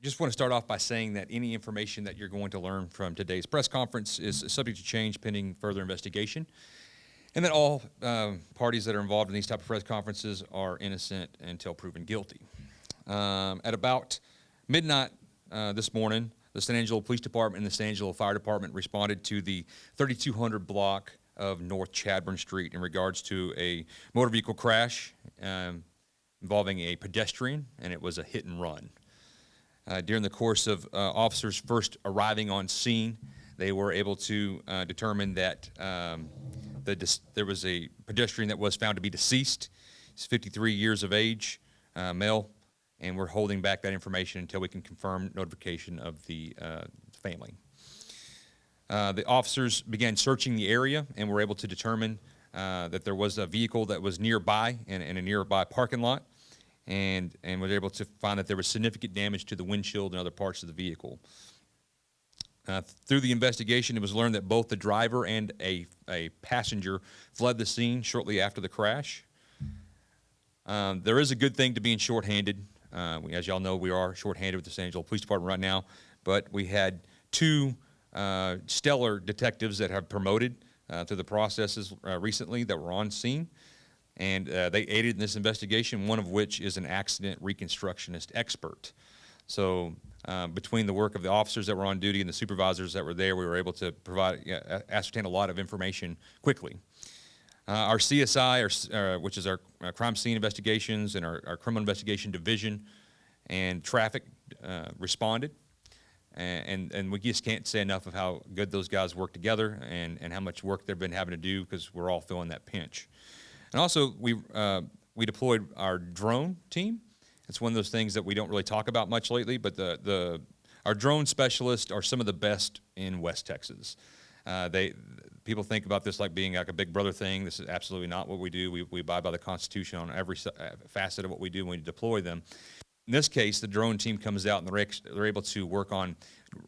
Just want to start off by saying that any information that you're going to learn from today's press conference is subject to change pending further investigation, and that all parties that are involved in these type of press conferences are innocent until proven guilty. At about midnight this morning, the San Angelo Police Department and the San Angelo Fire Department responded to the 3200 block of North Chadbourn Street in regards to a motor vehicle crash involving a pedestrian, and it was a hit and run. During the course of officers first arriving on scene, they were able to determine that there was a pedestrian that was found to be deceased. He's 53 years of age, male, and we're holding back that information until we can confirm notification of the family. The officers began searching the area and were able to determine that there was a vehicle that was nearby in a nearby parking lot, and was able to find that there was significant damage to the windshield and other parts of the vehicle. Through the investigation, it was learned that both the driver and a passenger fled the scene shortly after the crash. There is a good thing to being shorthanded. As y'all know, we are shorthanded with the San Angelo Police Department right now, but we had two stellar detectives that have promoted through the processes recently that were on scene. And they aided in this investigation, one of which is an accident reconstructionist expert. So between the work of the officers that were on duty and the supervisors that were there, we were able to ascertain a lot of information quickly. Our CSI, which is our crime scene investigations and our criminal investigation division and traffic responded. And we just can't say enough of how good those guys work together and how much work they've been having to do, because we're all feeling that pinch. And also, we deployed our drone team. It's one of those things that we don't really talk about much lately, but our drone specialists are some of the best in West Texas. People think about this like being like a Big Brother thing. This is absolutely not what we do. We abide by the Constitution on every facet of what we do when we deploy them. In this case, the drone team comes out and they're able to work on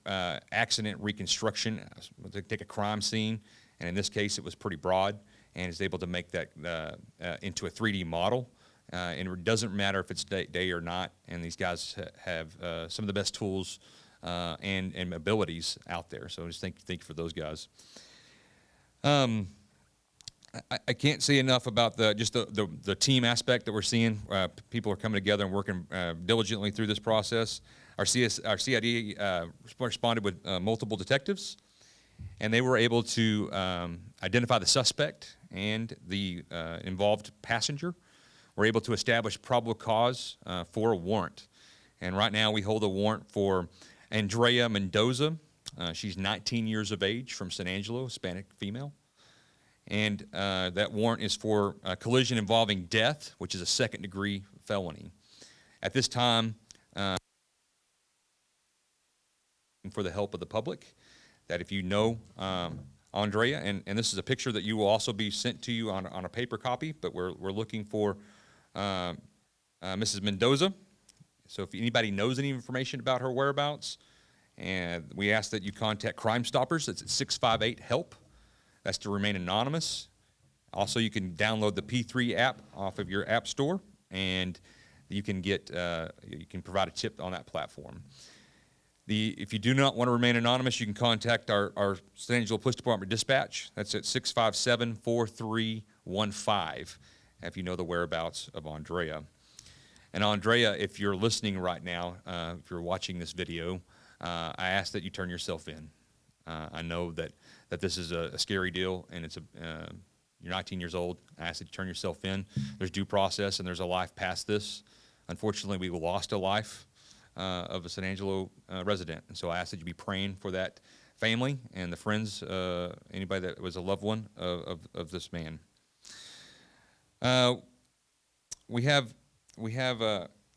accident reconstruction. They take a crime scene, and in this case, it was pretty broad, and is able to make that into a 3D model. And it doesn't matter if it's day or not, and these guys have some of the best tools and abilities out there. So I just thank you for those guys. I can't say enough about the team aspect that we're seeing. People are coming together and working diligently through this process. Our CID responded with multiple detectives, and they were able to identify the suspect and the involved passenger. We're able to establish probable cause for a warrant. And right now we hold a warrant for Andrea Mendoza. She's 19 years of age, from San Angelo, Hispanic female. And that warrant is for a collision involving death, which is a second-degree felony. At this time, for the help of the public, that if you know Andrea, and this is a picture that you will also be sent to you on a paper copy, but we're looking for Mrs. Mendoza. So if anybody knows any information about her whereabouts, and we ask that you contact Crime Stoppers. That's at 658-HELP. That's to remain anonymous. Also, you can download the P3 app off of your app store, and you can provide a tip on that platform. If you do not want to remain anonymous, you can contact our San Angelo Police Department dispatch. That's at 657-4315, if you know the whereabouts of Andrea. And Andrea, if you're listening right now, if you're watching this video, I ask that you turn yourself in. I know that this is a scary deal, and you're 19 years old. I ask that you turn yourself in. There's due process, and there's a life past this. Unfortunately, we lost a life of a San Angelo resident, and so I ask that you be praying for that family and the friends, anybody that was a loved one of this man. We have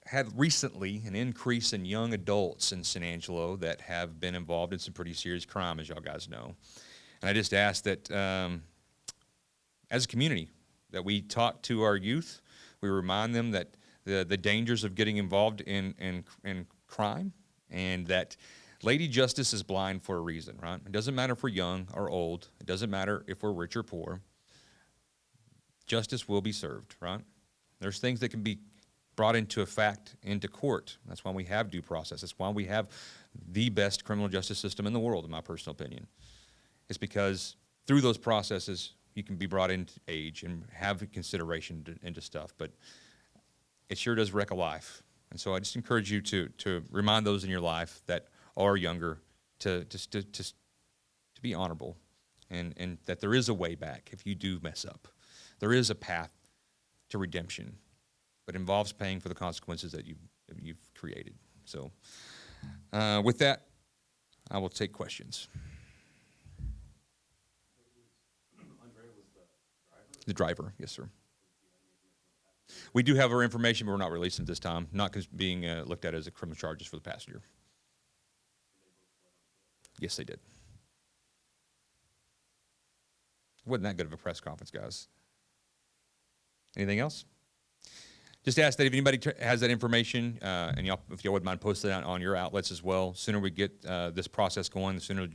had recently an increase in young adults in San Angelo that have been involved in some pretty serious crime, as y'all guys know. And I just ask that, as a community, that we talk to our youth, we remind them that the dangers of getting involved in crime, and that Lady Justice is blind for a reason, right? It doesn't matter if we're young or old. It doesn't matter if we're rich or poor. Justice will be served, right? There's things that can be brought into court. That's why we have due process. That's why we have the best criminal justice system in the world, in my personal opinion. It's because through those processes, you can be brought into age and have consideration into stuff, but it sure does wreck a life. And so I just encourage you to remind those in your life that are younger to be honorable, and that there is a way back if you do mess up. There is a path to redemption, but it involves paying for the consequences that you've created. So with that, I will take questions. The driver, yes, sir. We do have our information, but we're not releasing it this time, not because being looked at as a criminal charges for the passenger. Yes, they did. Wasn't that good of a press conference, guys. Anything else? Just ask that if anybody has that information, and if y'all wouldn't mind posting that on your outlets as well. Sooner we get this process going, the sooner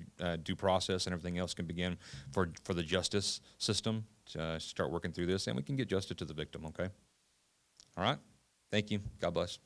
due process and everything else can begin for the justice system to start working through this, and we can get justice to the victim, okay? All right? Thank you. God bless.